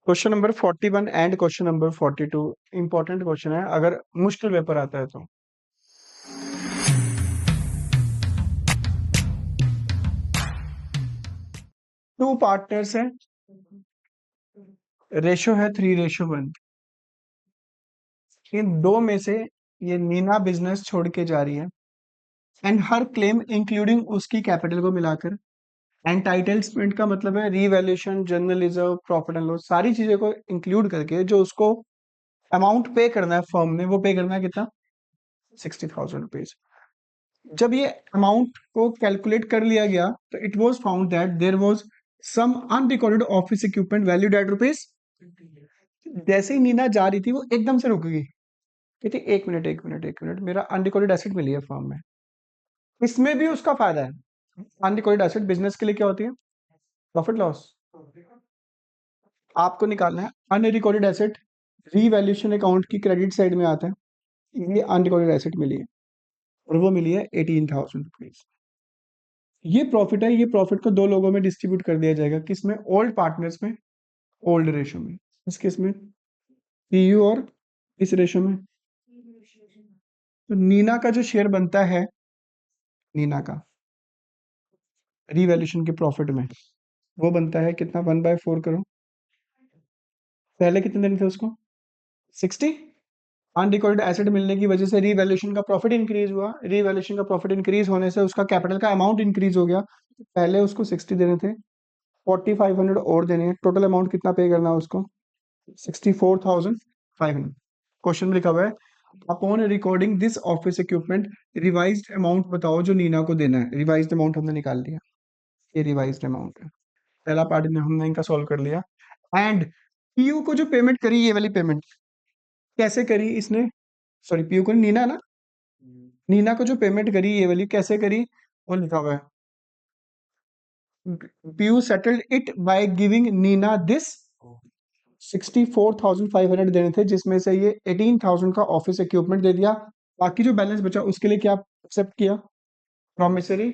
Question number 41 and question number 42 important question है अगर मुश्किल पेपर आता है तो। टू पार्टनर्स हैं, रेशो है 3:1। इन दो में से ये नीना बिजनेस छोड़ के जा रही है एंड हर क्लेम इंक्लूडिंग उसकी कैपिटल को मिलाकर। एंटाइटलमेंट का मतलब है revaluation, general reserve, profit and loss, सारी चीजें को इंक्लूड करके जो उसको अमाउंट पे करना है फर्म ने, वो पे करना है कितना? 60,000 रुपीज। जब ये अमाउंट को कैलकुलेट कर लिया गया तो it was found that there was some unrecorded office equipment valued at rupees. जैसे ही नीना जा रही थी वो एकदम से रुक गई, कहती एक मिनट एक मिनट एक मिनट, मेरा अनरिकॉर्डेड एसेट मिली है फर्म में। इसमें भी उसका फायदा है। अनरिकॉर्डेड एसेट बिजनेस के लिए क्या होती है? Profit loss. आपको निकालना है अनरिकॉर्डेड एसेट, रीवैल्यूएशन अकाउंट की क्रेडिट साइड में आता है। ये अनरिकॉर्डेड एसेट मिली है और वो मिली है 18,000 रुपीज। ये प्रॉफिट है, ये प्रॉफिट को दो लोगों में डिस्ट्रीब्यूट कर दिया जाएगा। किसमें? ओल्ड पार्टनर्स में, ओल्ड रेशो में। इस केस में पीयू और इस रेशो में। तो नीना का जो शेयर बनता है, नीना का रीवैल्यूएशन के प्रॉफिट में, वो बनता है कितना? 1/4 करो। पहले कितने देने थे उसको? 60। अनरिकॉर्डेड एसेट मिलने की वजह से रीवैल्यूएशन का प्रॉफिट इंक्रीज हुआ। रीवैल्यूएशन का प्रॉफिट इंक्रीज होने से उसका कैपिटल का अमाउंट इंक्रीज हो गया। पहले उसको 60 देने थे, 4500 और देने हैं। टोटल अमाउंट कितना पे करना है उसको? 64,500। क्वेश्चन में लिखा हुआ है upon recording this office equipment revised amount बताओ जो नीना को देना है। रिवाइज्ड अमाउंट हमने निकाल लिया, ये रिवाइज्ड अमाउंट है। पहला पार्ट हमने इनका सॉल्व कर लिया। एंड पीयू को जो पेमेंट करी, ये वाली पेमेंट कैसे करी इसने? सॉरी, पीयू को, नीना ना, नीना को जो पेमेंट करी ये वाली कैसे करी, वो लिखा हुआ है। P U settled it by giving Neena this 64,500 देने थे, जिसमें से ये 18,000 का ऑफिस इक्विपमेंट दे दिया। बाकी जो बैलेंस बचा उसके लिए क्या एक्सेप्ट किया? प्रॉमिसरी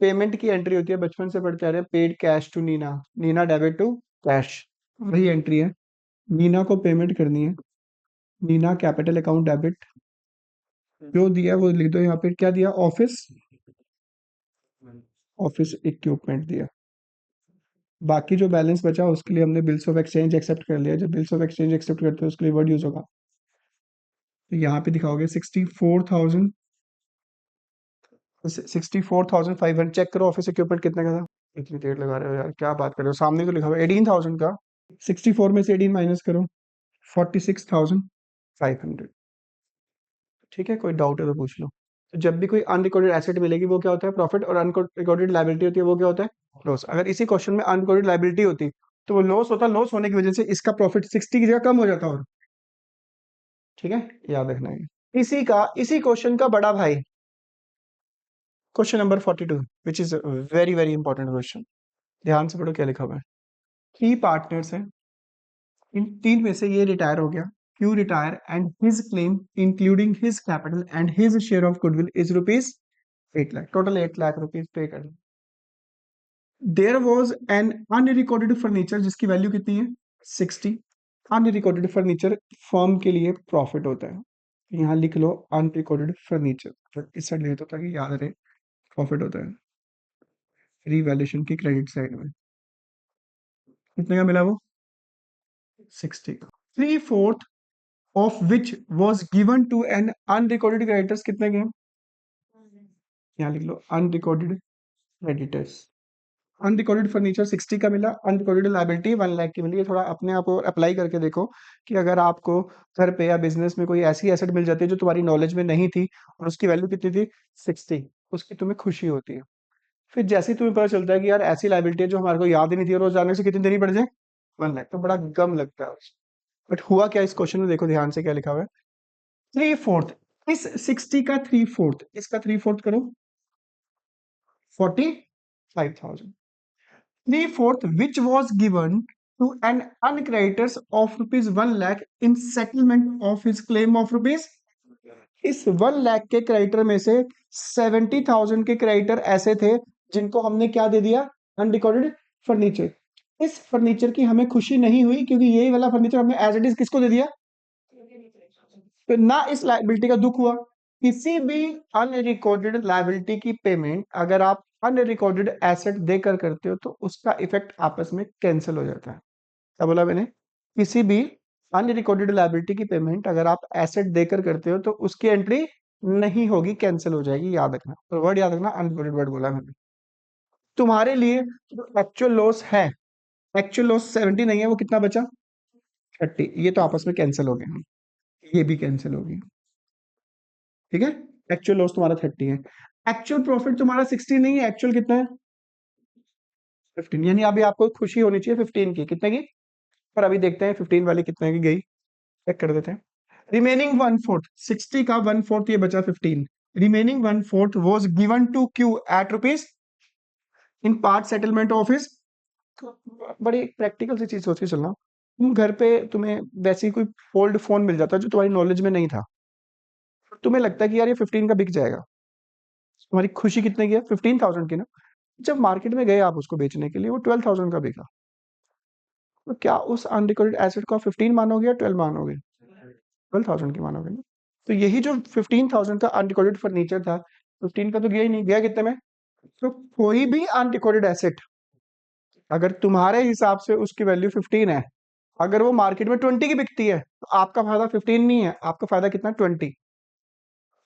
पेमेंट की एंट्री होती है, बचपन से पढ़ते आ रहे हैं, paid cash to Neena, Neena debit to cash, वही एंट्री है। नीना को पेमेंट करनी है, नीना कैपिटल अकाउंट डेबिट, जो दिया वो लिख दो यहाँ पे। क्या दिया? ऑफिस, ऑफिस इक्विपमेंट दिया। बाकी जो बैलेंस बचा उसके लिए हमने बिल्स ऑफ एक्सचेंज एक्सेप्ट कर लिया। जब बिल्स ऑफ एक्सचेंज एक्सेप्ट करते हैं उसके लिए वर्ड यूज होगा, तो यहाँ पे दिखाओगे 64,500। चेक करो ऑफिस इक्विपमेंट कितने का था। इतनी देर लगा रहे हो यार, क्या बात कर रहे हो? सामने तो लिखा हुआ 18,000 का। 64 में से 18 माइनस करो, 46,500। ठीक है, कोई डाउट है तो पूछ लो। तो जब भी कोई अनरिकॉर्डेड एसेट मिलेगी वो क्या होता है? प्रॉफिट। और अनरिकॉर्डेड लायबिलिटी होती है, वो क्या होता है? लॉस। अगर इसी क्वेश्चन में अनरिकॉर्डेड लायबिलिटी होती तो वो लॉस होता, लॉस होने की वजह से इसका प्रॉफिट 60 की जगह कम हो जाता। और ठीक है, याद रखना है। इसी क्वेश्चन का बड़ा भाई, question number 42, which is very very important question. ध्यान से पढ़ो क्या लिखा हुआ है। 3 पार्टनर्स हैं, इन 3 में से ये रिटायर हो गया। Q retire and his claim including his capital and his share of goodwill is rupees 8 lakh. Total 8 lakh rupees pay कर। There was an unrecorded furniture जिसकी वैल्यू कितनी है? 60। अनरिकॉर्डेड फर्नीचर फर्म के लिए प्रॉफिट होता है, यहाँ लिख लो अनरिकॉर्डेड फर्नीचर, इस साइड लिख दो ताकि याद रहे। प्रॉफिट होता है रीवैल्यूएशन की क्रेडिट साइड में। कितने का मिला वो? 60। 3/4 of which was given to an unrecorded creditors. कितने के? यहाँ लिख लो अनरिकॉर्डेड क्रेडिटर्स। अनरिकॉर्डेड फर्नीचर 60 का मिला, अनरिकॉर्डेड लायबिलिटी 1 लाख की मिली। ये थोड़ा अपने आप को अप्लाई करके देखो कि अगर आपको घर पे या बिजनेस में कोई ऐसी एसेट मिल जाती है जो तुम्हारी नॉलेज में नहीं थी और उसकी वैल्यू कितनी थी? 60, उसकी तुम्हें खुशी होती है। फिर जैसे ही तुम्हें पता चलता है कि यार ऐसी लायबिलिटी है जो हमारे को याद ही नहीं थी और रोज जाने से कितनी देनी पड़ जाए, 1 लाख, तो बड़ा गम लगता है। बट हुआ क्या इस क्वेश्चन में? देखो ध्यान से क्या लिखा हुआ है। 3/4, इस 60 का 3/4, इसका 3/4 करो, 45,000। 3/4 which was given to an uncreditor of rupees 1 lakh in settlement of his claim of rupees। इस 1 लाख के क्रेडिटर में से 70,000 के क्रेडिटर ऐसे थे जिनको हमने क्या दे दिया? Unrecorded furniture. इस फर्नीचर की हमें खुशी नहीं हुई क्योंकि यही वाला फर्नीचर हमने एज इट इज किसको दे दिया, तो ना इस लायबिलिटी का दुख हुआ। किसी भी अनरिकॉर्डेड लायबिलिटी की पेमेंट अगर आप अनरिकॉर्डेड एसेट देकर करते हो तो उसका इफेक्ट आपस में कैंसिल हो जाता है। क्या बोला मैंने? किसी भी अनरिकॉर्डेड लायबिलिटी की पेमेंट अगर आप एसेट देकर करते हो तो उसकी एंट्री नहीं होगी, कैंसिल हो जाएगी। याद रखना, और वर्ड याद रखना, अनरिकॉर्डेड वर्ड बोला मैंने। तुम्हारे लिए जो एक्चुअल लॉस है, एक्चुअल लॉस 70 नहीं है, वो कितना बचा? 30। ये तो आपस में कैंसिल हो गए, ये भी कैंसिल होगी। ठीक है, एक्चुअल लॉस तुम्हारा 30 है। एक्चुअल प्रॉफिट तुम्हारा 60 नहीं है, एक्चुअल कितना है? 15। यानी अभी आपको खुशी होनी चाहिए 15 की, कितने की? पर अभी देखते हैं 15 वाली कितने की गई, चेक कर देते हैं। रिमेनिंग वन फोर्थ, 60 का वन फोर्थ ये बचा 15। Remaining one fourth was given to Q at rupees in part settlement office. बड़ी प्रैक्टिकल सी चीज सोच के चलना। तुम घर पे, तुम्हें वैसे ही कोई फोल्ड फोन मिल जाता जो तुम्हारी नॉलेज में नहीं था, तुम्हें लगता है कि यार ये 15 का बिक जाएगा, तुम्हारी खुशी कितने की है? 15,000 की ना। जब मार्केट में गए आप उसको बेचने के लिए, वो 12,000 का बिका, तो क्या उस अनरिकॉर्डेड एसेट को 15 मानोगे या 12 मानोगे? 12,000 की मानोगे ना। तो यही जो 15,000 का अनरिकॉर्डेड फर्नीचर था, 15 का तो गया ही नहीं, गया कितने में? तो कोई भी अनरिकॉर्डेड एसेट अगर तुम्हारे हिसाब से उसकी वैल्यू 15 है, अगर वो मार्केट में 20 की बिकती है तो आपका फायदा 15 नहीं है, आपका फायदा कितना? 20।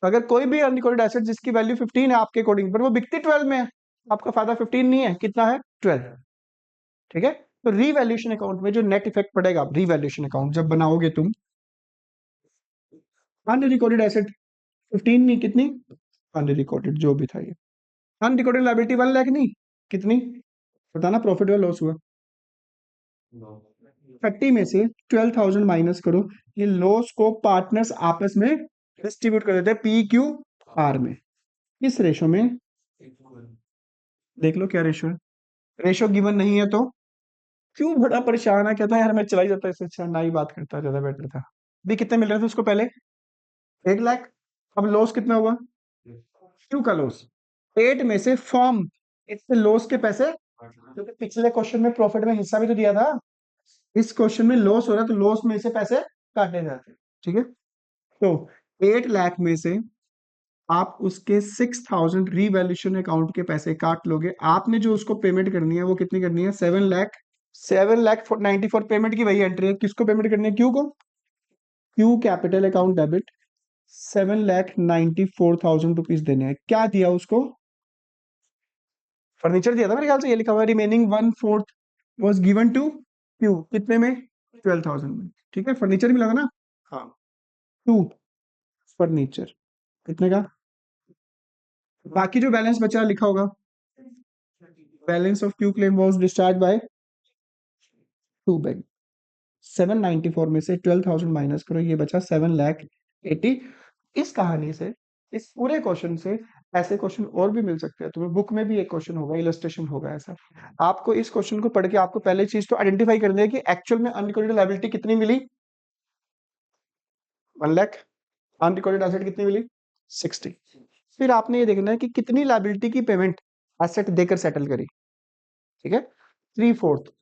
अगर कोई भी अनरिकॉर्डेड एसेट जिसकी वैल्यू 15 है आपके अकॉर्डिंग, पर वो बिकती 12 में है, आपका फायदा 15 नहीं है, कितना है? 12। ठीक है। तो रीवैल्यूएशन अकाउंट में जो नेट इफेक्ट पड़ेगा, रीवैल्यूएशन अकाउंट जब बनाओगे तुम, अनरिकॉर्डेड एसेट 15 नहीं, कितनी? अनरिकॉर्डेड जो भी था ये, अनरिकॉर्डेड लायबिलिटी 1 लाख नहीं, कितनी? बताना, प्रॉफिट या लॉस हुआ? 30 में से 12,000 माइनस करो, ये लॉस को पार्टनर्स आपस में डिस्ट्रीब्यूट कर देते हैं पी क्यू आर में। इस रेशो में देख लो क्या रेशो है। रेशो गिवन नहीं है तो क्यों बड़ा परेशान है, कहता है यार मैं चला ही जाता, इससे अच्छा ना ही बात करता, ज्यादा बेटर था। भी कितने मिल रहे थे उसको पहले? 1 लाख। अब लॉस कितना हुआ? क्यों का लॉस? 8 में से फॉर्म, इससे लॉस के पैसे, क्योंकि पिछले क्वेश्चन में प्रॉफिट में हिस्सा भी तो दिया था, इस क्वेश्चन में लॉस हो रहा है तो लॉस में से पैसे काटे जाते हैं। ठीक है, तो 8 लाख में से आप उसके 6,000 रीवैल्यूएशन अकाउंट के पैसे काट लोगे। आपने जो उसको पेमेंट करनी है वो कितनी करनी है? 7 लाख। 7,94 पेमेंट की वही एंट्री है, किसको पेमेंट करनी है? क्यू को। Q capital account debit 7,94,000 rupees देने हैं। क्या दिया उसको? फर्नीचर दिया था मेरे ख्याल से, ये लिखा हुआ है remaining one fourth was given to Q, कितने में? 12,000 में। ठीक है, फर्नीचर भी लगा ना। हाँ, टू फर्नीचर, कितने का? बाकी जो बैलेंस बचा लिखा होगा, balance of Q claim was discharge by two bank. 794 में से 12,000 माइनस करो, ये बचा 7,80,000। इस कहानी से, इस पूरे क्वेश्चन से, ऐसे क्वेश्चन और भी मिल सकते हैं तुम्हें, बुक में भी एक क्वेश्चन होगा, इलस्ट्रेशन होगा ऐसा। आपको इस क्वेश्चन को पढ़ के आपको पहले चीज तो आइडेंटिफाई करनी है कि एक्चुअल में अनरिकॉर्डेड लायबिलिटी कितनी मिली, 1 लाख। अनरिकॉर्डेड एसेट कितनी मिली? 60। फिर आपने ये देखना है कि कितनी लायबिलिटी की पेमेंट एसेट देकर सेटल करी। ठीक है, 3/4,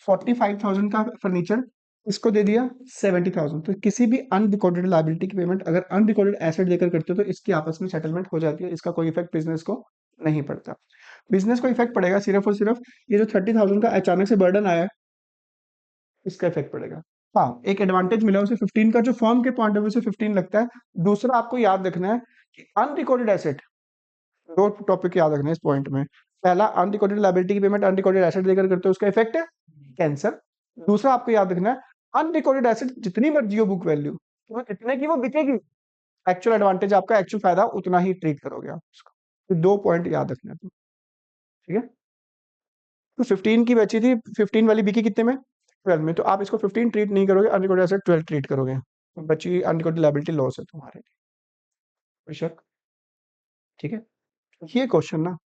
45,000 का फर्नीचर, इसको दे दिया 70,000। तो किसी भी अनरिकॉर्डेड लायबिलिटी की पेमेंट अगर अनरिकॉर्डेड एसेट देकर करते हो तो इसकी आपस में सेटलमेंट हो जाती है, इसका कोई इफेक्ट बिजनेस को नहीं पड़ता। बिजनेस को इफेक्ट पड़ेगा सिर्फ और सिर्फ ये जो 30,000 का अचानक से बर्डन आया है, इसका इफेक्ट पड़ेगा। हाँ, एक एडवांटेज मिला उसे 15 का, जो फॉर्म के पॉइंट ऑफ व्यू से 15 लगता है। दूसरा आपको याद रखना है कि अनरिकॉर्डेड एसेट, दो टॉपिक याद रखना है इस पॉइंट में। पहला, अनरिकॉर्डेड लायबिलिटी की पेमेंट अनरिकॉर्डेड एसेट देकर करते हो, उसका इफेक्ट है कैंसर। दूसरा आपको याद रखना है, अनरिकॉर्डेड एसेट जितनी मर्जी हो बुक वैल्यू, तो जितने की वो बिकेगी, एक्चुअल एडवांटेज आपका, एक्चुअल फायदा उतना ही ट्रीट करोगे आप उसको। तो 2 पॉइंट याद रखना है। ठीक है, तो 15 की बची थी, 15 वाली बिकी कितने में? 12 में। तो आप इसको 15 ट्रीट नहीं करोगे, अनरिकॉर्डेड एसेट 12 ट्रीट करोगे, तो बची अनरिकॉर्डेड लायबिलिटी लॉस है तुम्हारे लिए। कोई शक? ठीक है, ये क्वेश्चन ना,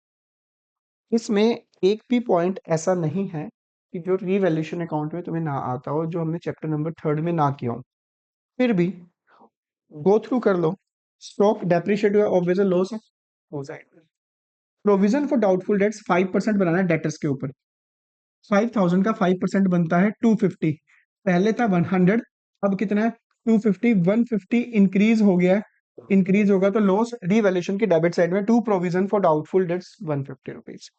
इसमें एक भी पॉइंट ऐसा नहीं है कि जो रीवैल्यूएशन अकाउंट में तुम्हें ना आता हो, जो हमने चैप्टर नंबर 3 में ना किया हो। फिर भी गो थ्रू कर लो। स्टॉक डेप्रिशिएट हुआ, ऑब्वियस लॉस है, हो जाएगा। प्रोविजन फॉर डाउटफुल डेट्स 5% बनाना है डेटर्स के ऊपर। 5,000 का 5% बनता है 250। पहले था 100, अब कितना है 250। 150 इंक्रीज हो गया है, इंक्रीज होगा तो लॉस रीवैल्यूएशन की डेबिट साइड में to provision for doubtful debts 150 rupees.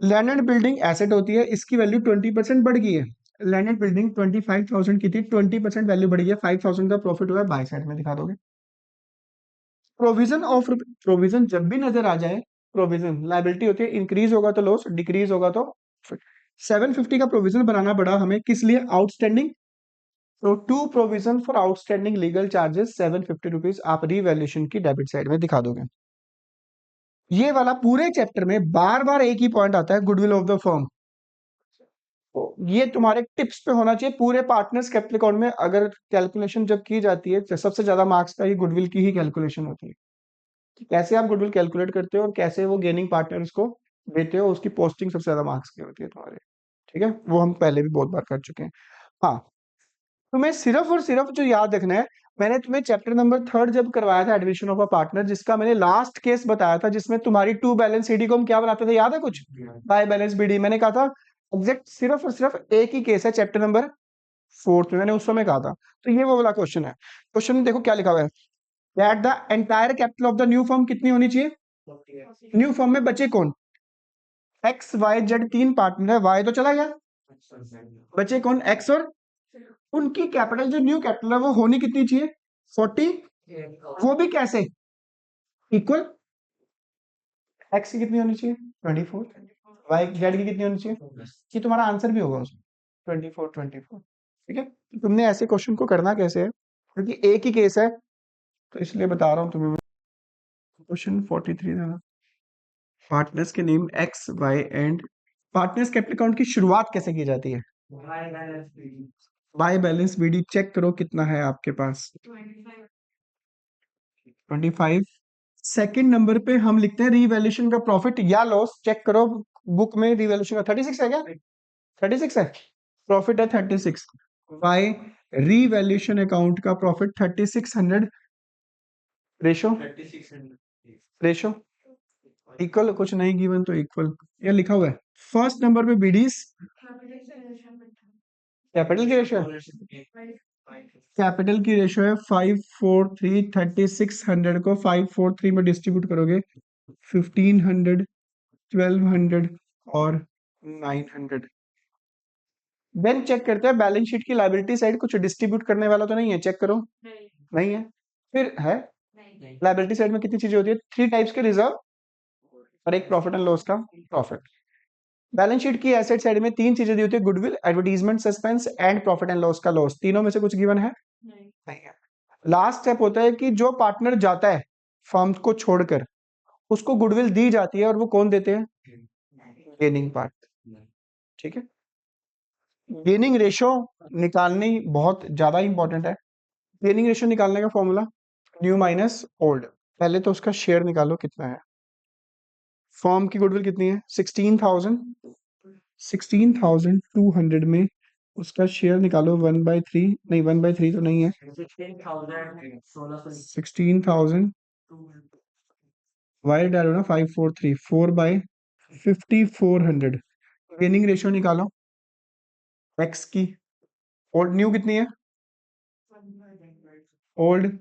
Land and building asset होती है, इसकी वैल्यू 20% बढ़ गई है। लैंड एंड बिल्डिंग 25,000 की थी, 20% वैल्यू बढ़ गई है, 5,000 का प्रॉफिट हुआ है, बाय साइड में दिखा दोगे। प्रोविजन ऑफ प्रोविजन जब भी नजर आ जाए, प्रोविजन लायबिलिटी होती है, इंक्रीज होगा तो लॉस, डिक्रीज होगा तो 750 का प्रोविजन बनाना पड़ा हमें, किस लिए? आउटस्टैंडिंग। तो to provision for outstanding legal charges 750 rupees आप रीवैल्यूएशन की डेबिट साइड में दिखा दोगे। ये वाला पूरे चैप्टर में बार बार एक ही पॉइंट आता है, गुडविल ऑफ द फर्म। तो ये तुम्हारे टिप्स पे होना चाहिए पूरे पार्टनर्स कैपिटल अकाउंट में। अगर कैलकुलेशन जब की जाती है तो सबसे ज्यादा मार्क्स का ये गुडविल की ही कैलकुलेशन होती है कि कैसे आप गुडविल कैलकुलेट करते हो और कैसे वो गेनिंग पार्टनर्स को देते हो, उसकी पोस्टिंग सबसे ज्यादा मार्क्स की होती है तुम्हारे। ठीक है, वो हम पहले भी बहुत बार कर चुके हैं। हाँ, तुम्हें सिर्फ और सिर्फ जो याद रखना है, मैंने तुम्हें चैप्टर नंबर 3 जब करवाया था एडमिशन ऑफ अ पार्टनर, जिसका मैंने लास्ट केस बताया था, जिसमें तुम्हारी टू बैलेंस सीडी को हम क्या बनाते थे, याद है कुछ? By balance B D. मैंने कहा था एग्जैक्ट सिर्फ और सिर्फ एक ही केस है चैप्टर नंबर 4 में, मैंने उस समय कहा था। तो ये वो वाला क्वेश्चन है। क्वेश्चन में देखो क्या लिखा हुआ है, that the entire capital of the new firm कितनी होनी चाहिए? न्यू फर्म में बचे कौन? एक्स वाई जेड, तीन पार्टनर है, वाई तो चला गया, बचे कौन? एक्स और उनकी कैपिटल, जो न्यू कैपिटल है वो होनी कितनी चाहिए? 40। वो भी कैसे? इक्वल। एक्स की कितनी होनी चाहिए? 24। वाई जेड की कितनी होनी चाहिए? ये तुम्हारा आंसर भी होगा उसमें, 24 24। ठीक है, तो तुमने ऐसे क्वेश्चन को करना कैसे है, क्योंकि एक ही केस है तो इसलिए बता रहा हूँ तुम्हें। क्वेश्चन 43 था, पार्टनर्स के name X Y and partners capital account की शुरुआत कैसे की जाती है? Bye balance BD. चेक करो कितना है आपके पास, 25। सेकंड नंबर पे हम लिखते हैं रीवैल्यूएशन का प्रॉफिट या लॉस। चेक करो बुक में, रीवैल्यूएशन का 36 है क्या? 36 है, प्रॉफिट है 36। बाय रीवैल्यूएशन अकाउंट का प्रॉफिट 3600। रेशो, रेशो इक्वल, कुछ नहीं गिवन तो इक्वल, ये लिखा हुआ है। फर्स्ट नंबर पे बीडीज कैपिटल की रेशो है, कैपिटल की रेशो है 543। 3600 को 543 में डिस्ट्रीब्यूट करोगे 1500, 1200 और 900। देन चेक करते हैं बैलेंस शीट की लायबिलिटी साइड, कुछ डिस्ट्रीब्यूट करने वाला तो नहीं है, चेक करो। नहीं है, फिर है लायबिलिटी साइड में कितनी चीजें होती है? 3 टाइप्स के रिजर्व और एक प्रॉफिट एंड लॉस का प्रॉफिट। बैलेंस शीट की एसेट साइड में 3 चीजें दी होती है, goodwill, advertisement suspense and profit and loss का लॉस। तीनों में से कुछ गिवन है? नहीं है। लास्ट स्टेप होता है कि जो पार्टनर जाता है फर्म को छोड़कर, उसको गुडविल दी जाती है, और वो कौन देते हैं? Gaining part. ठीक है, गेनिंग रेशो निकालनी बहुत ज्यादा इंपॉर्टेंट है। गेनिंग रेशो निकालने का फॉर्मूला न्यू माइनस ओल्ड। पहले तो उसका शेयर निकालो कितना है। फर्म की गुडविल कितनी है? 16,000। 16,200 में उसका शेयर निकालो 1/3। नहीं, 1/3 तो नहीं है, 16,000 वाई डालो ना, 543, 4/5400। गेनिंग रेशियो निकालो एक्स की। ओल्ड न्यू कितनी है? Old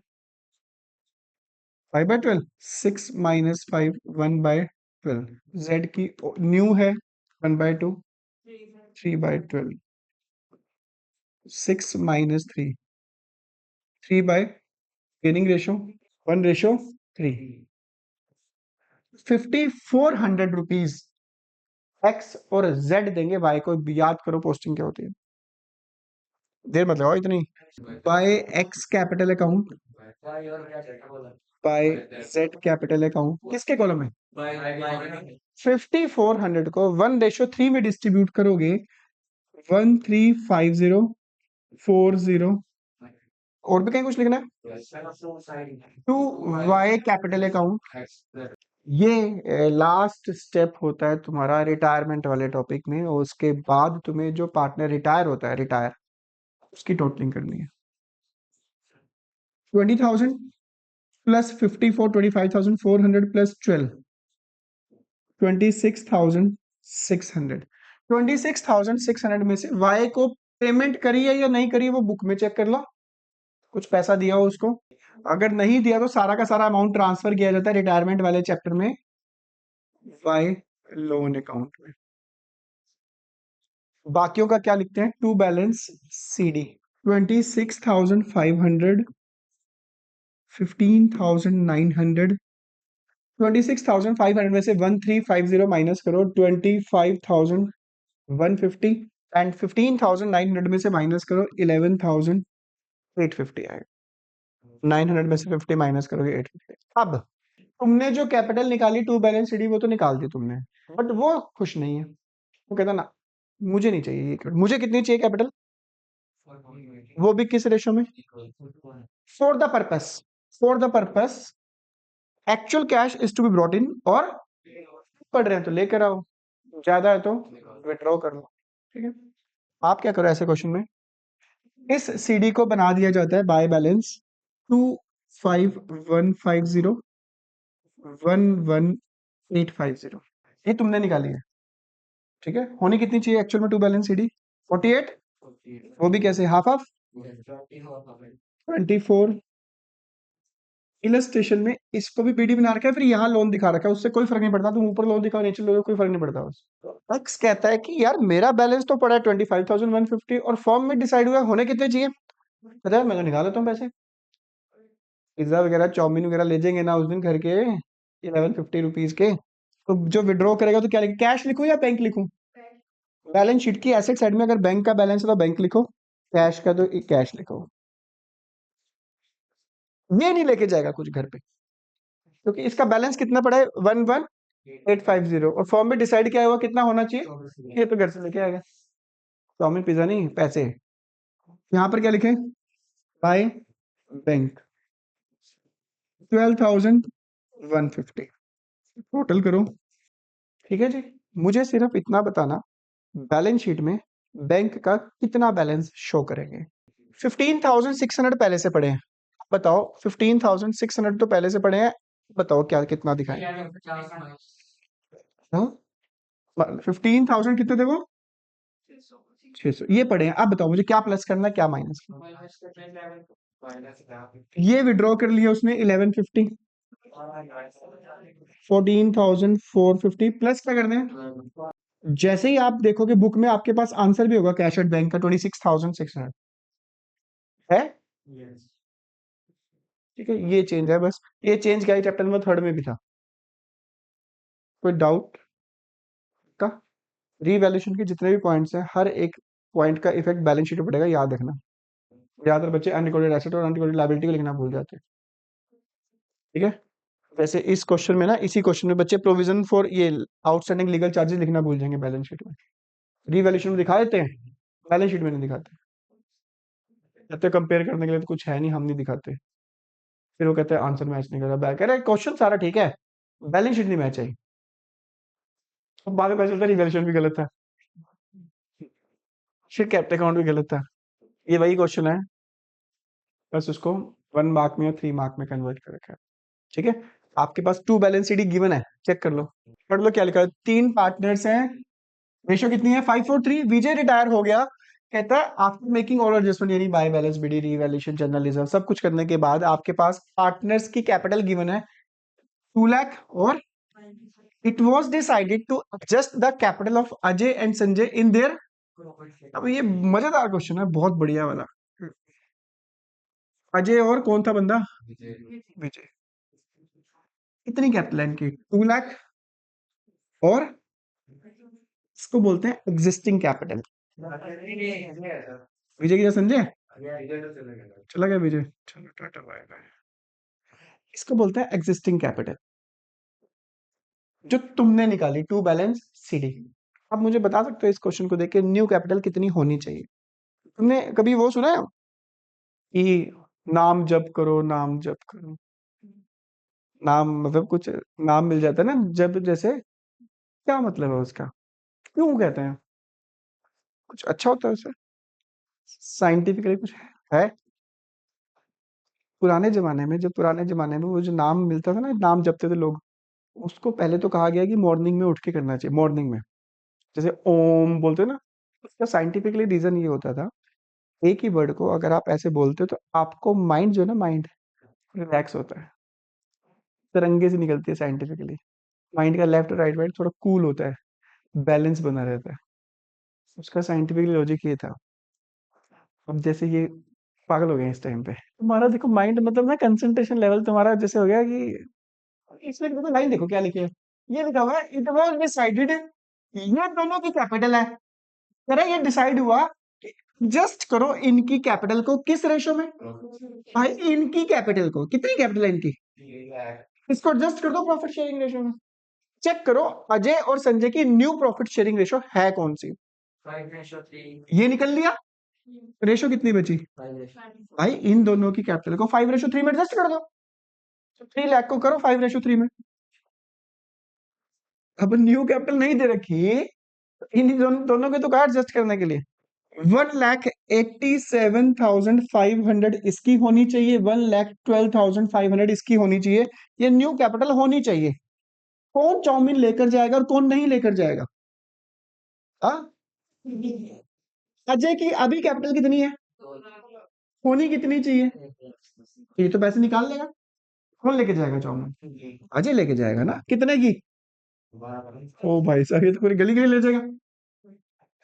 5/12, 6 minus 5, 1/12। जेड की न्यू है 1/2, 3/12। 6 माइनस 3, 3 गेनिंग रेशियो 1/3। 5,400 एक्स और जेड देंगे वाई को। याद करो पोस्टिंग क्या होती है, देर मत लगाओ इतनी। By X capital account, by Z capital account, किसके कॉलम में? 5,400 को 1/3 में डिस्ट्रीब्यूट करोगे 135040। और भी कहीं कुछ लिखना है? To Y capital account. ये लास्ट स्टेप होता है तुम्हारा रिटायरमेंट वाले टॉपिक में, और उसके बाद तुम्हें जो पार्टनर रिटायर होता है, रिटायर, उसकी टोटलिंग करनी है। 20,000 प्लस 54, 25,400 प्लस 12, 26,600। 26,600 में से वाई को पेमेंट करी है या नहीं करी है वो बुक में चेक कर लो। कुछ पैसा दिया हो उसको, अगर नहीं दिया तो सारा का सारा अमाउंट ट्रांसफर किया जाता है रिटायरमेंट वाले चैप्टर में वाई लोन अकाउंट में। बाकियों का क्या लिखते हैं, टू बैलेंस सीडी। 26,500, 15,900, 26,500 में से 1350 माइनस करो, 25,150 एंड 15,900 में से माइनस करो 11,850 आएगा। 900 में से 50 माइनस करोगे 850। अब तुमने जो कैपिटल निकाली टू बैलेंस सीडी वो तो निकाल दी तुमने, बट वो खुश नहीं है। वो कहता ना मुझे नहीं चाहिए ये capital। मुझे कितनी चाहिए कैपिटल, वो भी किस रेशो में, for the purpose, for the purpose actual cash is to be brought in, और पढ़ रहे हैं तो लेकर आओ, ज्यादा है तो विड्रॉ कर लो। ठीक है, आप क्या करो ऐसे क्वेश्चन में, इस सीडी को बना दिया जाता है बाय बैलेंस 25,150, 11,850, ये तुमने निकाली है। ठीक है, होनी कितनी चाहिए एक्चुअल में टू बैलेंस सीडी, 48, वो भी कैसे, हाफ हाफ, 24। इलस्ट्रेशन में इसको भी पीडी बना रखा है, फिर यहाँ लोन दिखा रखा है, उससे कोई फर्क नहीं पड़ता, तुम ऊपर लोन दिखाओ नीचे लोन, कोई फर्क नहीं पड़ता बस। एक्स कहता है कि यार मेरा बैलेंस तो पड़ा है 25,150 और फॉर्म में डिसाइड हुआ है होने कितने चाहिए, पता है मैं तो निकाल लेता हूँ पैसे, पिज्जा वगैरह चाउमीन वगैरह ले जाएंगे ना उस दिन घर के 1150 रुपीज के, तो जो विड्रॉ करेगा तो क्या लिखूं, कैश लिखूं या बैंक लिखूं, बैलेंस शीट की एसेट साइड में अगर बैंक का बैलेंस है तो बैंक लिखो, कैश का तो कैश लिखो। ये नहीं लेके जाएगा कुछ घर पे, क्योंकि इसका बैलेंस कितना पड़ा है 11,850, और फॉर्म में डिसाइड किया हुआ कितना होना चाहिए, ये तो घर से लेके आएगा, चाउमीन पिज्जा नहीं पैसे। यहाँ पर क्या लिखे, बाय बैंक 12,150, टोटल करो। ठीक है जी, मुझे सिर्फ इतना बताना बैलेंस शीट में बैंक का कितना बैलेंस शो करेंगे। 15,600 पहले से पड़े हैं, बताओ 15,600 तो पहले से पड़े हैं, बताओ क्या कितना दिखाएं। हाँ, 15,000 कितने थे वो, 600 ये पड़े हैं। अब बताओ मुझे क्या प्लस करना है क्या माइनस करना, ये विड्रॉ कर लिया उसने 1150, 14,450 प्लस क्या करना है, जैसे ही आप देखोगे बुक में आपके पास आंसर भी होगा कैश एट बैंक का 26,600 है। ठीक है, ये चेंज है बस, ये चेंज क्या है चैप्टर नंबर 3 में भी था, कोई डाउट का। रीवैल्यूएशन के जितने भी पॉइंट्स हैं हर एक पॉइंट का इफेक्ट बैलेंस शीट पे पड़ेगा, याद रखना। ज्यादातर बच्चे अनरिकॉर्डेड एसेट और अनरिकॉर्डेड लायबिलिटी को लिखना भूल जाते हैं। ठीक है, वैसे इस क्वेश्चन में ना, इसी क्वेश्चन में बच्चे प्रोविजन फॉर ये आउटस्टैंडिंग लीगल चार्जेस लिखना भूल जाएंगे बैलेंस शीट में, रीवैल्यूएशन में दिखा देते हैं, बैलेंस शीट में नहीं दिखाते, कहते कंपेयर करने के लिए तो कुछ है नहीं, हम नहीं दिखाते, फिर वो कहते हैं आंसर मैच नहीं कर रहा, बैक कह रहे क्वेश्चन सारा ठीक है, बैलेंस शीट नहीं मैच आई, अब बाद में पता चलता है रिवैल्यूएशन भी गलत था, फिर कैपिटल अकाउंट भी गलत था। ये वही क्वेश्चन है, बस उसको 1 मार्क में और 3 मार्क में कन्वर्ट कर रखा है। ठीक है, आपके पास टू बैलेंस शीट गिवन है, चेक कर लो, पढ़ लो क्या लिखा है, 3 पार्टनर्स हैं, रेशियो कितनी है 5:4, विजय रिटायर हो गया, कहता है आफ्टर मेकिंग ऑल एडजस्टमेंट यानी by balance B D revaluation general reserve सब कुछ करने के बाद आपके पास पार्टनर्स की कैपिटल गिवन है 2 लाख, और it was decided to adjust the capital of Ajay and Sanjay in their. अब ये मजेदार क्वेश्चन है, बहुत बढ़िया वाला। अजय और कौन था बंदा, विजय, कितनी कैपिटल है इनकी 2 लाख, और इसको बोलते हैं एग्जिस्टिंग कैपिटल। विजय की जगह संजय चला गया, विजय चलो टाटा बाय बाय, इसको बोलते हैं एग्जिस्टिंग कैपिटल, जो तुमने निकाली टू बैलेंस सीडी। आप मुझे बता सकते हो इस क्वेश्चन को देख के न्यू कैपिटल कितनी होनी चाहिए, तुमने कभी वो सुना है कि नाम जप करो नाम जप करो, नाम मतलब कुछ नाम मिल जाता है ना जब, जैसे क्या मतलब है उसका, क्यों कहते हैं, कुछ अच्छा होता है उससे, साइंटिफिकली कुछ है। पुराने जमाने में, जब पुराने जमाने में वो जो नाम मिलता था ना, नाम जपते थे लोग, उसको पहले तो कहा गया कि मॉर्निंग में उठ के करना चाहिए, मॉर्निंग में जैसे ओम बोलते हैं ना, उसका साइंटिफिकली रीजन ये होता था, एक ही वर्ड को अगर आप ऐसे बोलते हो तो आपको माइंड जो है ना, माइंड रिलैक्स होता है, तरंगे से निकलती है साइंटिफिकली। माइंड का लेफ्ट राइट राइट थोड़ा कूल होता है, बैलेंस बना रहता है। उसका साइंटिफिकली लॉजिक ये था। अब जैसे ये पागल हो गए इस टाइम पे, तुम्हारा देखो माइंड मतलब ना कंसंट्रेशन लेवल तुम्हारा जैसे हो गया कि इसमें देखो लाइन देखो क्या लिखे है। ये लिखा हुआ है इट वाज डिसाइडेड, ये दोनों की कैपिटल है। कह रहा है ये डिसाइड हुआ कि जस्ट करो इनकी कैपिटल को किस रेशो में, भाई इनकी कैपिटल को, कितनी कैपिटल है इनकी, इसको एडजस्ट कर दो प्रॉफिट शेयरिंग रेशो में। चेक करो अजय और संजय की न्यू प्रॉफिट शेयरिंग रेशो है कौन सी। ये निकल लिया, रेशो कितनी बची, भाई इन दोनों की कैपिटल को 5:3 में एडजस्ट कर दो। तो 3 लाख को करो 5:3 में। अब न्यू कैपिटल नहीं दे रखी, इन दोनों के तो कहा एडजस्ट करने के लिए। 1,87,500 इसकी होनी चाहिए, 1,12,500 इसकी होनी चाहिए, ये न्यू कैपिटल होनी चाहिए। कौन चाउमीन लेकर जाएगा और कौन नहीं लेकर जाएगा। हाँ, अजय की अभी कैपिटल कितनी है, होनी कितनी चाहिए, ये तो पैसे निकाल लेगा। कौन लेके जाएगा चाउमीन, अजय लेके जाएगा ना, कितने की, ओ भाई साहब ये तो पूरी गली गली ले जाएगा।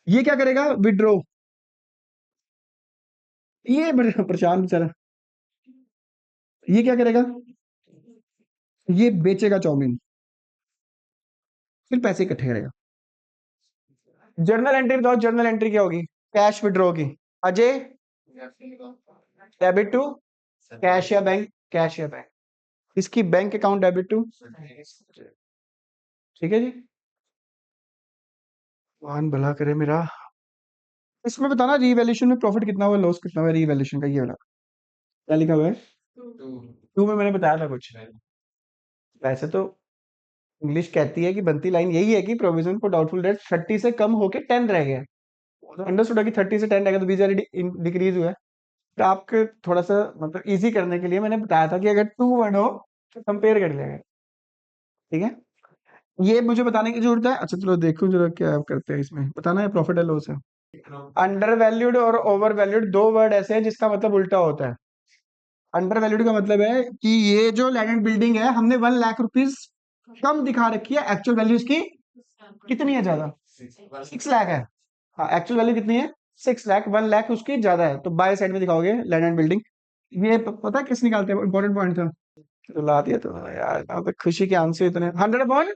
ये क्या करेगा, विड्रॉ, ये बड़े परेशान बेचारा। ये क्या करेगा, ये बेचेगा चाउमीन, फिर पैसे इकट्ठे करेगा। जर्नल एंट्री बताओ, जर्नल एंट्री क्या होगी, कैश विड्रॉ की। अजय डेबिट टू कैश या बैंक, कैश या बैंक, इसकी बैंक अकाउंट डेबिट टू, ठीक है जी। भगवान भला करे मेरा। इसमें बताना रीवैल्यूएशन में प्रॉफिट कितना हुआ, लॉस कितना हुआ, रीवैल्यूएशन का ये वाला क्या लिखा हुआ है, टू में मैंने बताया था कुछ। वैसे तो इंग्लिश कहती है कि बनती लाइन यही है कि प्रोविजन फॉर डाउटफुल डेट 30 से कम होके 10 रह गया है। अंडरस्टूड है कि 30 से 10 रह गया तो बीच डिक्रीज हुआ है। तो आपके थोड़ा सा मतलब इजी करने के लिए मैंने बताया था कि अगर 2 वर्ड हो तो कंपेयर कर लेगा, ठीक है। ये मुझे बताने की जरूरत है, अच्छा चलो देखो जरा क्या करते हैं, इसमें बताना है प्रॉफिट है लॉस है। अंडर वैल्यूड और ओवर वैल्यूड दो वर्ड ऐसे हैं जिसका मतलब उल्टा होता है। अंडर वैल्यूड का मतलब है कि ये जो लैंड एंड बिल्डिंग है हमने 1 लाख रुपीज कम दिखा रखी है, एक्चुअल वैल्यू इसकी कितनी है, ज्यादा, 6 लाख है। हाँ एक्चुअल वैल्यू कितनी है, 6 लाख, 1 लाख उसकी ज्यादा है, तो बाय साइड में दिखाओगे लैंड एंड बिल्डिंग। ये पता है किस निकालते हैं, इंपॉर्टेंट पॉइंट था। तो ला दिया तो यार, यहाँ पे खुशी के आंसू इतने, 100 अपॉन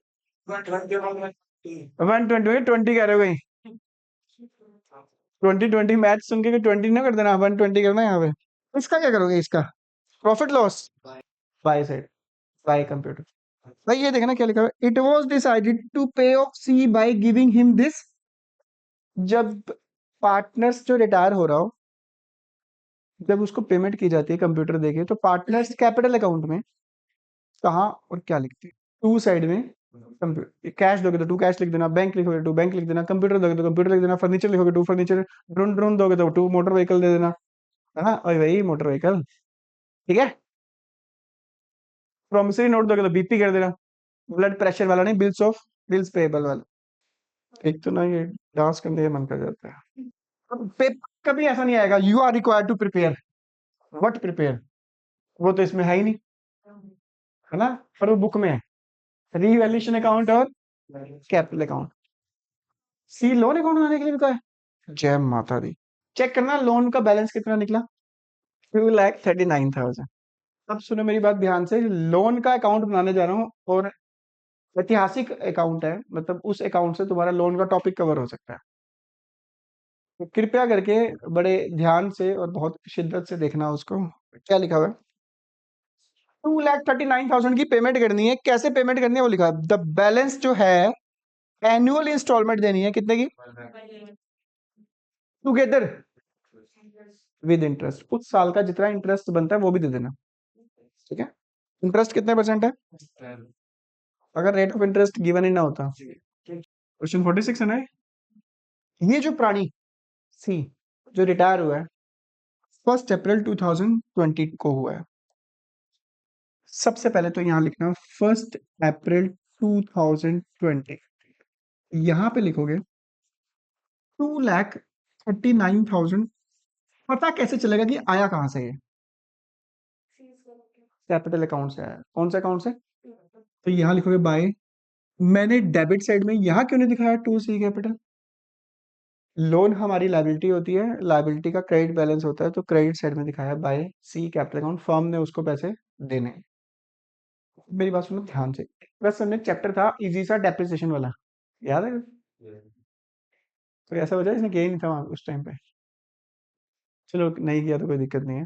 120, 20 कह रहे हो कहीं, 20 मैच सुन के 20 ना कर देना, 120 करना है यहाँ पे। इसका क्या करोगे, इसका profit loss by side, by computer. भाई ये देखना क्या लिखा है, it was decided to pay off C by giving him this. जब पार्टनर्स जो रिटायर हो रहा हो, जब उसको पेमेंट की जाती है कंप्यूटर देके, तो पार्टनर्स कैपिटल अकाउंट में कहाँ और क्या लिखते हैं, टू साइड में। कंप्यूटर कैश दोगे तो टू कैश लिख देना, बैंक लिखोगे टू बैंक लिख देना, कंप्यूटर दोगे तो कंप्यूटर लिख देना, फर्नीचर लिखोगे टू फर्नीचर, ड्रोन ड्रोन दोगे तो टू मोटर व्हीकल दे देना, है ना, और वही मोटर व्हीकल, ठीक है। प्रोमिसरी नोट दोगे तो बीपी कर देना, ब्लड प्रेशर वाला नहीं, बिल्स ऑफ, बिल्स पेबल वाला। एक तो ना ये डांस करने का मन कर जाता है। अब पेपर कभी ऐसा नहीं आएगा you are required to prepare, what prepare, वो तो इसमें है ही नहीं, है ना, पर वो बुक में है, रीवैल्यूएशन अकाउंट और कैपिटल अकाउंट। सी लोन अकाउंट बनाने के लिए भी कहा है, जय माता दी। चेक करना लोन का बैलेंस कितना निकला, 2,39,000। अब सुनो मेरी बात ध्यान से, लोन का अकाउंट बनाने जा रहा हूँ और ऐतिहासिक अकाउंट है, मतलब उस अकाउंट से तुम्हारा लोन का टॉपिक कवर हो सकता है। तो कृपया करके बड़े ध्यान से और बहुत शिद्दत से देखना उसको, क्या लिखा हुआ है। 2,39,000 की पेमेंट करनी है, कैसे पेमेंट करनी है वो लिखा है, द बैलेंस जो है एनुअल इंस्टॉलमेंट देनी है कितने की, टुगेदर विद इंटरेस्ट, उस साल का जितना इंटरेस्ट बनता है वो भी दे देना, ठीक है। इंटरेस्ट कितने परसेंट है, अगर रेट ऑफ इंटरेस्ट गिवन ही ना होता। क्वेश्चन 46 है ना। ये जो प्राणी सी जो रिटायर हुआ है 1 अप्रैल 2020 को हुआ है, सबसे पहले तो यहाँ लिखना 1 अप्रैल 2020, यहाँ पे लिखोगे 2,39,000। पता कैसे चलेगा कि आया कहाँ से ये? कैपिटल अकाउंट से आया। कौन सा अकाउंट से? तो यहाँ लिखोगे बाय। मैंने डेबिट साइड में यहाँ क्यों नहीं दिखाया 2C कैपिटल? लोन हमारी लायबिलिटी होती है, लायबिलिटी का क्रेडिट बैलेंस होता है, तो क्रेडिट साइड में दिखाया बाय सी कैपिटल अकाउंट। फर्म ने उसको पैसे देने हैं। मेरी बात सुनो ध्यान से। बस हमने चैप्टर था इजी सा डेप्रिसिएशन वाला, याद है? तो ऐसा वजह इसने किया ही नहीं था वहाँ उस टाइम पे। चलो नहीं किया तो कोई दिक्कत नहीं है।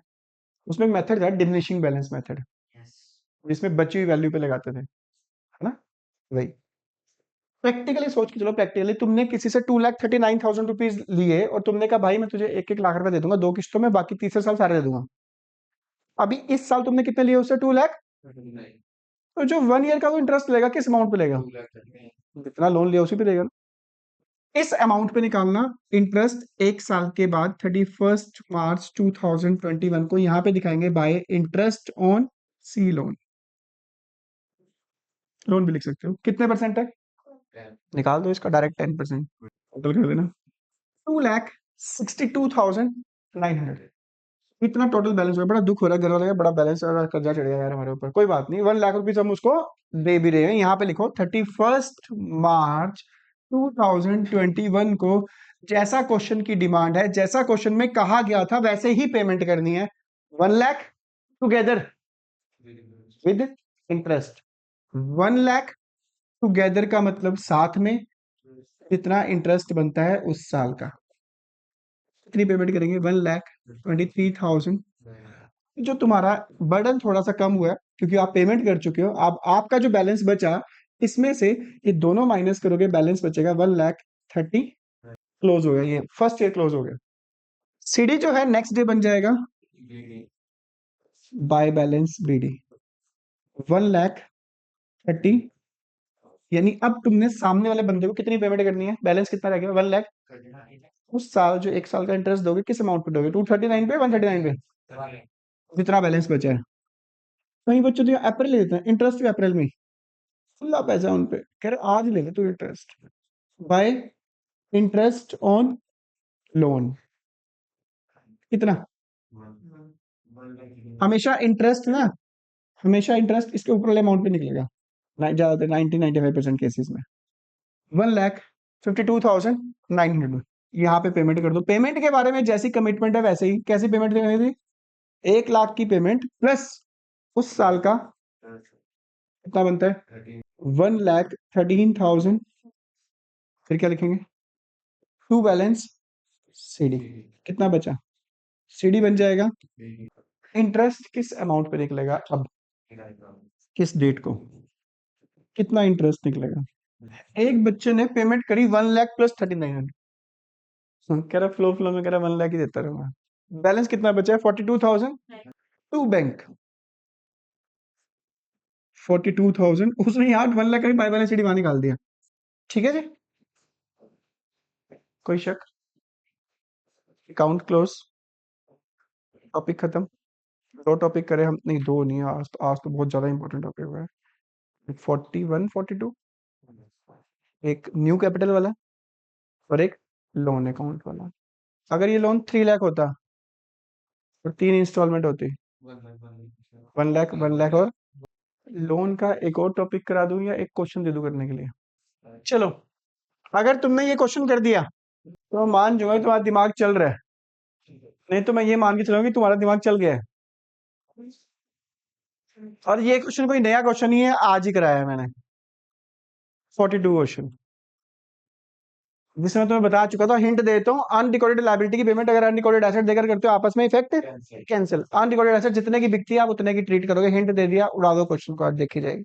उसमें एक मेथड था डिमिनिशिंग बैलेंस मेथड, जिसमें बची हुई वैल्यू पे लगाते थे, है ना? वही। प्रैक्टिकली सोच के चलो, प्रैक्टिकली तुमने किसी से 2,39,000 रुपीज लिए और तुमने कहा भाई मैं तुझे 1-1 लाख रुपए दे दूंगा 2 किस्तों में, बाकी तीसरे साल सारे दे दूंगा। अभी इस साल तुमने कितने लिए उससे? 2 लाख। तो जो 1 ईयर का वो इंटरेस्ट लेगा किस अमाउंट पे लेगा? जितना लोन लिया उसी पे देगा ना। इस अमाउंट पे निकालना इंटरेस्ट 1 साल के बाद 31 मार्च 2021 को यहाँ पे दिखाएंगे by interest on C loan. Loan भी लिख सकते हो। कितने परसेंट है? निकाल दो इसका डायरेक्ट 10%। टोटल कर देना 2,62,900। इतना टोटल बैलेंस हुआ। बड़ा दुख हो रहा है, घर वाले का बड़ा बैलेंस और कर्जा चढ़ गया यार हमारे ऊपर। कोई बात नहीं, 1 लाख रुपीज हम उसको दे भी रहे हैं। यहाँ पे लिखो 31 मार्च 2021 को जैसा क्वेश्चन की डिमांड है, जैसा क्वेश्चन में कहा गया था वैसे ही पेमेंट करनी है। 1 lakh together with interest. 1 lakh together का मतलब साथ में जितना इंटरेस्ट बनता है उस साल का। कितनी पेमेंट करेंगे? 1,23,000। जो तुम्हारा बर्डन थोड़ा सा कम हुआ है क्योंकि आप पेमेंट कर चुके हो। अब आपका जो बैलेंस बचा, इसमें से ये दोनों माइनस करोगे, बैलेंस बचेगा 1,30,000। क्लोज हो गया, ये फर्स्ट ईयर क्लोज हो गया। सीडी जो है नेक्स्ट डे बन जाएगा बाय बैलेंस बीडी 1,30,000। यानी अब तुमने सामने वाले बंदे को कितनी पेमेंट करनी है? बैलेंस कितना रह गया? 1,00,000। उस साल जो 1 साल का इंटरेस्ट दोगे किस अमाउंट पे दोगे? 239 पे, 139 पे, जितना बैलेंस बचा है। कहीं बच्चों तो अप्रैल ले लेते हैं, इंटरेस्ट भी अप्रैल में ही। खुला पैसा उन पे, कह रहे आज ले ले तू interest by interest on loan. कितना? हमेशा इंटरेस्ट ना, हमेशा इंटरेस्ट इसके ऊपर वाले अमाउंट पे निकलेगा। ज्यादातर 90-95% केसेस में 1,52,900 यहाँ पे पेमेंट कर दो। पेमेंट के बारे में जैसी कमिटमेंट है वैसे ही। कैसी पेमेंट देनी थी? 1 लाख की पेमेंट प्लस उस साल का कितना बनता है? 1,13,000। फिर क्या लिखेंगे? To balance C D. कितना बचा? सीडी बन जाएगा। इंटरेस्ट किस अमाउंट पे निकलेगा अब? किस डेट को? कितना इंटरेस्ट निकलेगा? एक बच्चे ने पेमेंट करी 1 लाख प्लस 3900। कह रहा फ्लो में कह रहा 1 लाख ही देता रहूंगा। बैलेंस कितना बचा है? 42,000 टू बैंक। 42,000 उसने यहाँ 1 लाख का बाय बैलेंस सीडी वहां निकाल दिया। ठीक है जी, कोई शक? अकाउंट क्लोज, टॉपिक खत्म। 2 टॉपिक करे हम, नहीं 2 नहीं, आज तो बहुत ज्यादा इंपॉर्टेंट टॉपिक हुआ है। 41 42, एक न्यू कैपिटल वाला और एक लोन अकाउंट वाला। अगर ये लोन 3 लाख होता और 3 इंस्टॉलमेंट होती, 1 लाख 1 लाख, और लोन का एक और टॉपिक करा दूं या एक क्वेश्चन दे दूं करने के लिए? चलो, अगर तुमने ये क्वेश्चन कर दिया तो मैं मान जाऊंगा कि तुम्हारा दिमाग चल रहा है, नहीं तो मैं ये मान के चलूंगा कि तुम्हारा दिमाग चल गया है। और ये क्वेश्चन कोई नया क्वेश्चन नहीं है, आज ही कराया है मैंने। 42 क्वेश्चन, जिसमें तुम्हें बता चुका था। हिंट देता हूँ, अनरिकॉर्डेड लायबिलिटी की पेमेंट अगर अनरिकॉर्डेड एसेट देकर करते हो आपस में इफेक्ट कैंसिल। अनरिकॉर्डेड एसेट जितने की बिकती है आप उतने की ट्रीट करोगे। हिंट दे दिया, उड़ा दो क्वेश्चन को, आज देखी जाएगी।